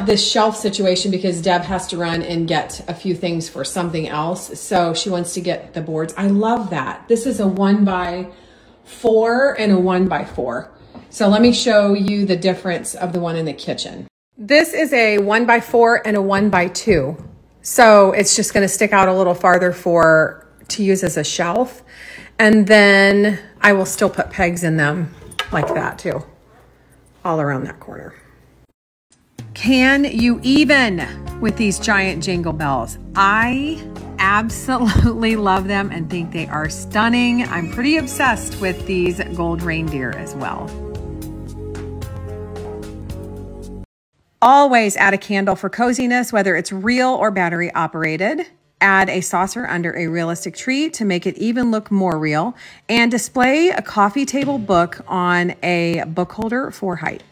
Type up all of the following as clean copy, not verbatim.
about this shelf situation because Deb has to run and get a few things for something else. So she wants to get the boards. I love that. This is a 1x4 and a 1x4. So let me show you the difference of the one in the kitchen. This is a 1x4 and a 1x2. So it's just going to stick out a little farther to use as a shelf. And then I will still put pegs in them like that too, all around that corner. Can you even with these giant jingle bells? I absolutely love them and think they are stunning. I'm pretty obsessed with these gold reindeer as well. Always add a candle for coziness, whether it's real or battery operated. Add a saucer under a realistic tree to make it even look more real. And display a coffee table book on a book holder for height.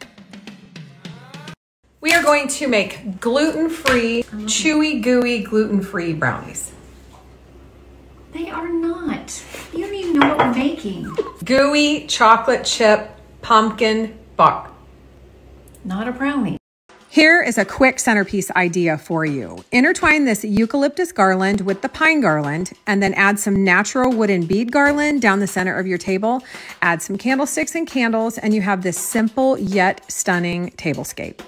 We are going to make gluten-free, chewy, gooey, gluten-free brownies. They are not. You don't even know what we're making. Gooey chocolate chip pumpkin bar. Not a brownie. Here is a quick centerpiece idea for you. Intertwine this eucalyptus garland with the pine garland and then add some natural wooden bead garland down the center of your table. Add some candlesticks and candles and you have this simple yet stunning tablescape.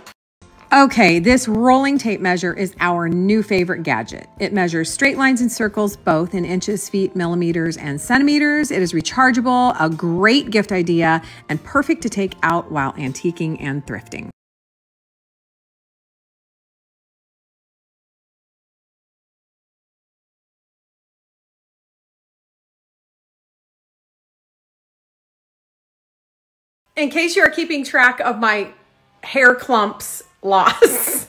Okay, this rolling tape measure is our new favorite gadget. It measures straight lines and circles both in inches, feet, millimeters, and centimeters. It is rechargeable, a great gift idea, and perfect to take out while antiquing and thrifting. In case you are keeping track of my hair clumps loss,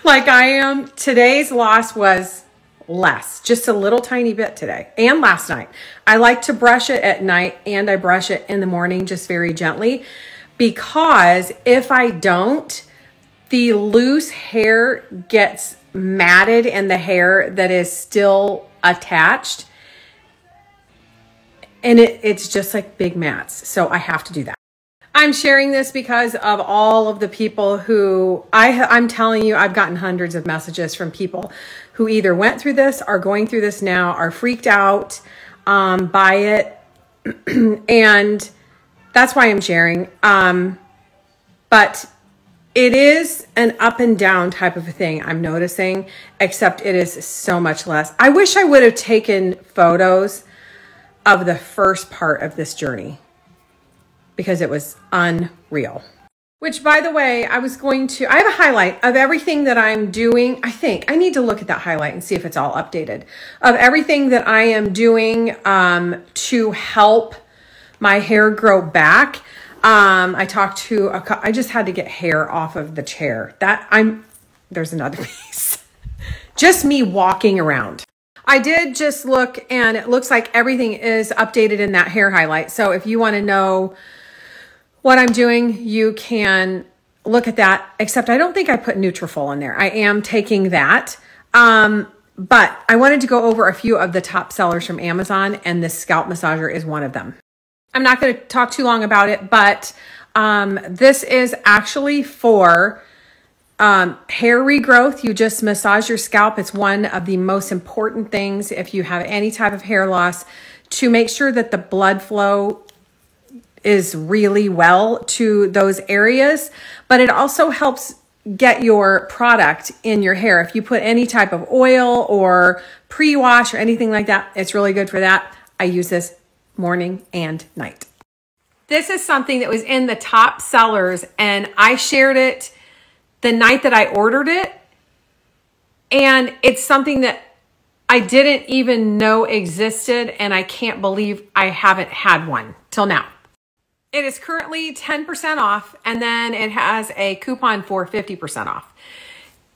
like I am, today's loss was less, just a little tiny bit today and last night. I like to brush it at night and I brush it in the morning just very gently because if I don't, the loose hair gets matted in the hair that is still attached. And it's just like big mats. So I have to do that. I'm sharing this because of all of the people who I'm telling you, I've gotten hundreds of messages from people who either went through this, are going through this now, are freaked out by it. And that's why I'm sharing. But it is an up and down type of a thing I'm noticing, except it is so much less. I wish I would have taken photos of the first part of this journey because it was unreal. Which, by the way, I have a highlight of everything that I'm doing. I think I need to look at that highlight and see if it's all updated of everything that I am doing to help my hair grow back. I just had to get hair off of the chair. There's another piece. Just me walking around. I did just look and it looks like everything is updated in that hair highlight. So if you want to know what I'm doing, you can look at that, except I don't think I put Nutrafol in there. I am taking that. But I wanted to go over a few of the top sellers from Amazon and this scalp massager is one of them. I'm not going to talk too long about it, but this is actually for hair regrowth. You just massage your scalp. It's one of the most important things if you have any type of hair loss to make sure that the blood flow is really well to those areas, but it also helps get your product in your hair. If you put any type of oil or pre-wash or anything like that, it's really good for that. I use this morning and night. This is something that was in the top sellers and I shared it the night that I ordered it. And it's something that I didn't even know existed. And I can't believe I haven't had one till now. It is currently 10% off. And then it has a coupon for 50% off.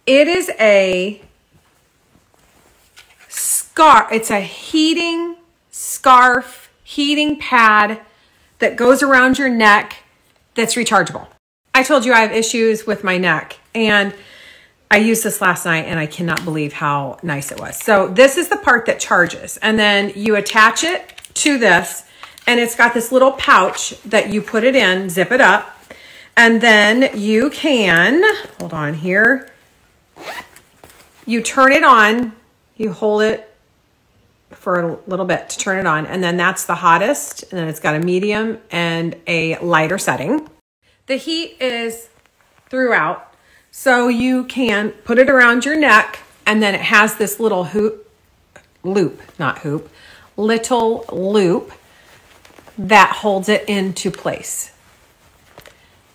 It is a scarf. It's a heating scarf, heating pad that goes around your neck that's rechargeable. I told you I have issues with my neck and I used this last night and I cannot believe how nice it was. So this is the part that charges and then you attach it to this and it's got this little pouch that you put it in, zip it up, And then you can, hold on here, you turn it on, you hold it for a little bit to turn it on, and then that's the hottest, and then it's got a medium and a lighter setting. The heat is throughout, so you can put it around your neck, and then it has this little little loop that holds it into place.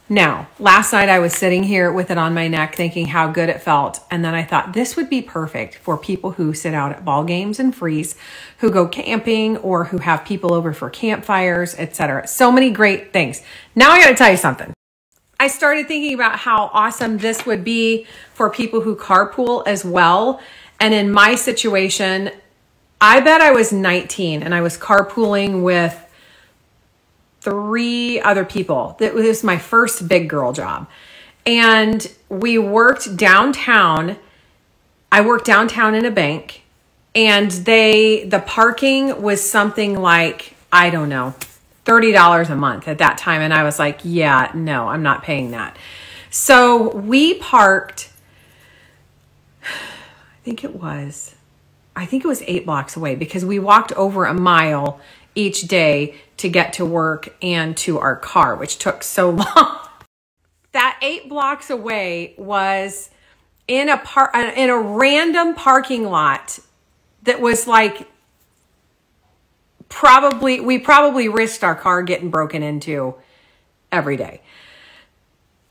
Now, last night I was sitting here with it on my neck thinking how good it felt. And then I thought this would be perfect for people who sit out at ball games and freeze, who go camping, or who have people over for campfires, etc. So many great things. Now I got to tell you something. I started thinking about how awesome this would be for people who carpool as well. And in my situation, I bet I was 19 and I was carpooling with 3 other people. That was my first big girl job. And we worked downtown. I worked downtown in a bank, and the parking was something like, I don't know, $30 a month at that time. And I was like, yeah, no, I'm not paying that. So we parked, I think it was 8 blocks away, because we walked over a mile each day to get to work and to our car, which took so long. That 8 blocks away was in a random parking lot that was like, we probably risked our car getting broken into every day.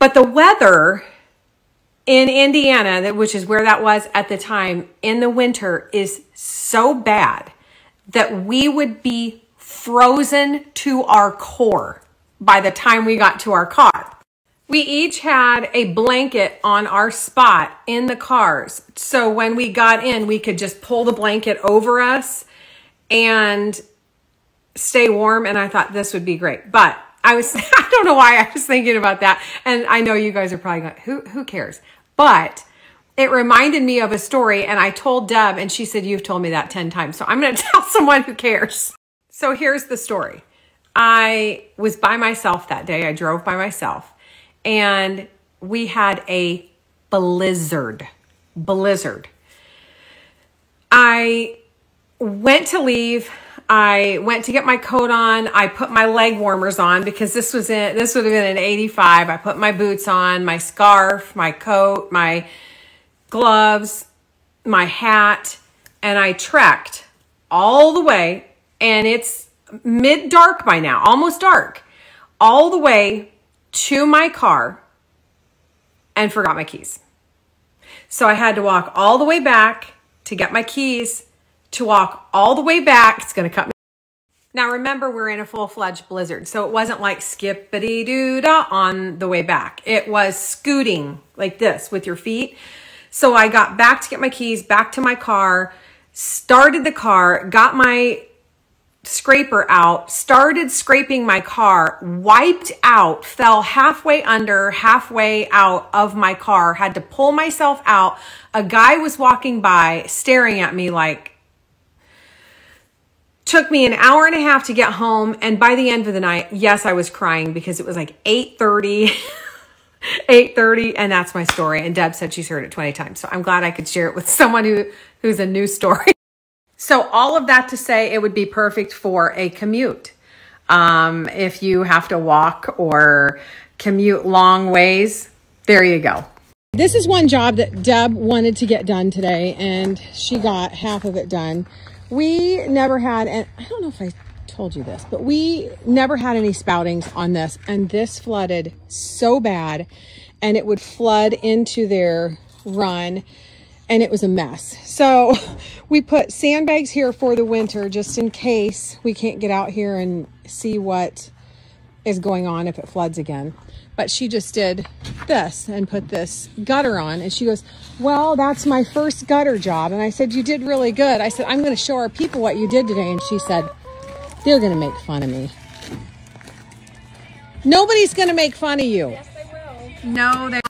But the weather in Indiana, which is where that was at the time, in the winter is so bad that we would be frozen to our core by the time we got to our car. We each had a blanket on our spot in the cars. So when we got in, we could just pull the blanket over us and stay warm. And I thought this would be great. But I don't know why I was thinking about that. And I know you guys are probably going, who cares? But it reminded me of a story. And I told Deb, and she said, you've told me that 10 times. So I'm going to tell someone who cares. So here's the story. I was by myself that day. I drove by myself, and we had a blizzard. I went to leave. I went to get my coat on. I put my leg warmers on because this would have been an 85. I put my boots on, my scarf, my coat, my gloves, my hat, and I trekked all the way. And it's mid-dark by now, almost dark, all the way to my car, and forgot my keys. So I had to walk all the way back to get my keys, to walk all the way back. It's going to cut me. Now remember, we're in a full-fledged blizzard, so it wasn't like skippity-doo-dah on the way back. It was scooting like this with your feet. So I got back to get my keys, back to my car, started the car, got my scraper out, started scraping my car, wiped out, fell halfway under, halfway out of my car, had to pull myself out. A guy was walking by staring at me like, took me an hour and a half to get home. And by the end of the night, yes, I was crying because it was like 8:30, 8:30. And that's my story. And Deb said she's heard it 20 times. So I'm glad I could share it with someone who's a new story. So all of that to say, it would be perfect for a commute. If you have to walk or commute long ways, there you go. This is one job that Deb wanted to get done today, and she got half of it done. We never had, and I don't know if I told you this, but we never had any spoutings on this, and this flooded so bad, and it would flood into their run, and it was a mess. So we put sandbags here for the winter just in case we can't get out here and see what is going on if it floods again. But she just did this and put this gutter on, and she goes, well, that's my first gutter job. And I said, you did really good. I said, I'm going to show our people what you did today. And she said, they're going to make fun of me. Nobody's going to make fun of you. Yes, they will. No, they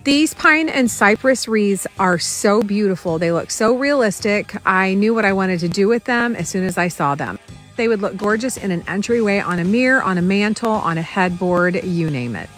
These pine and cypress wreaths are so beautiful. They look so realistic. I knew what I wanted to do with them as soon as I saw them. They would look gorgeous in an entryway, on a mirror, on a mantle, on a headboard, you name it.